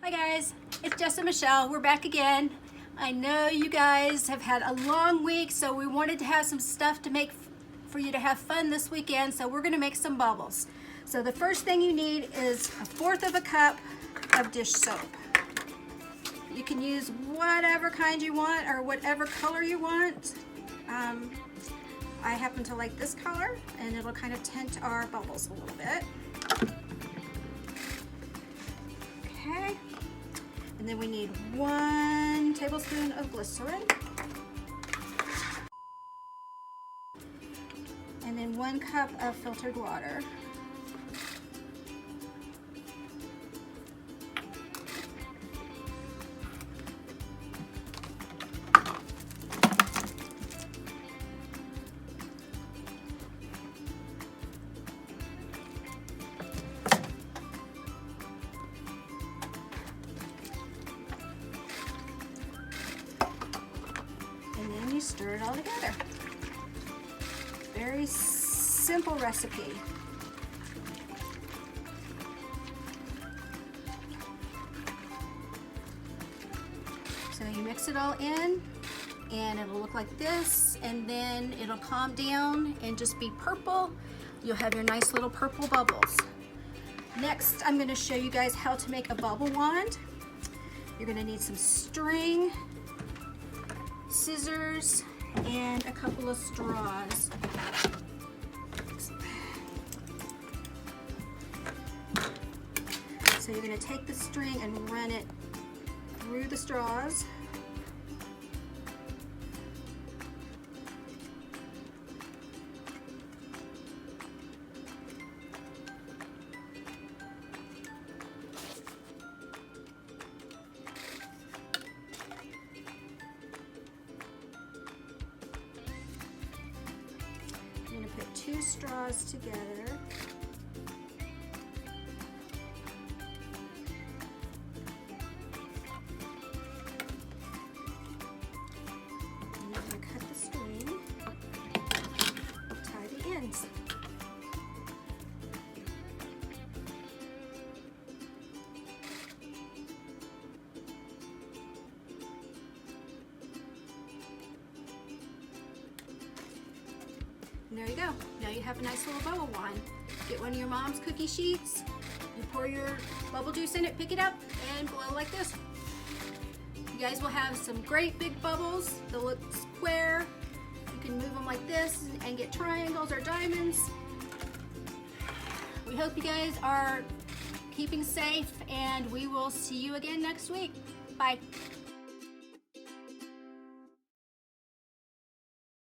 Hi guys, it's Jess and Michelle. We're back again. I know you guys have had a long week, so we wanted to have some stuff to make for you to have fun this weekend, so we're gonna make some bubbles. So the first thing you need is 1/4 of a cup of dish soap. You can use whatever kind you want or whatever color you want. I happen to like this color, and it'll kind of tint our bubbles a little bit. Okay. And then we need 1 tablespoon of glycerin. And then 1 cup of filtered water. And then you stir it all together. Very simple recipe. So you mix it all in and it'll look like this, and then it'll calm down and just be purple. You'll have your nice little purple bubbles. Next, I'm going to show you guys how to make a bubble wand. You're going to need some string, scissors, and a couple of straws. So you're going to take the string and run it through the straws. I'm going to put 2 straws together. And I'm going to cut the string, tie the ends. And there you go. Now you have a nice little bubble wand. Get one of your mom's cookie sheets, you pour your bubble juice in it, pick it up, and blow like this. You guys will have some great big bubbles. They'll look square. You can move them like this and get triangles or diamonds. We hope you guys are keeping safe, and we will see you again next week. Bye.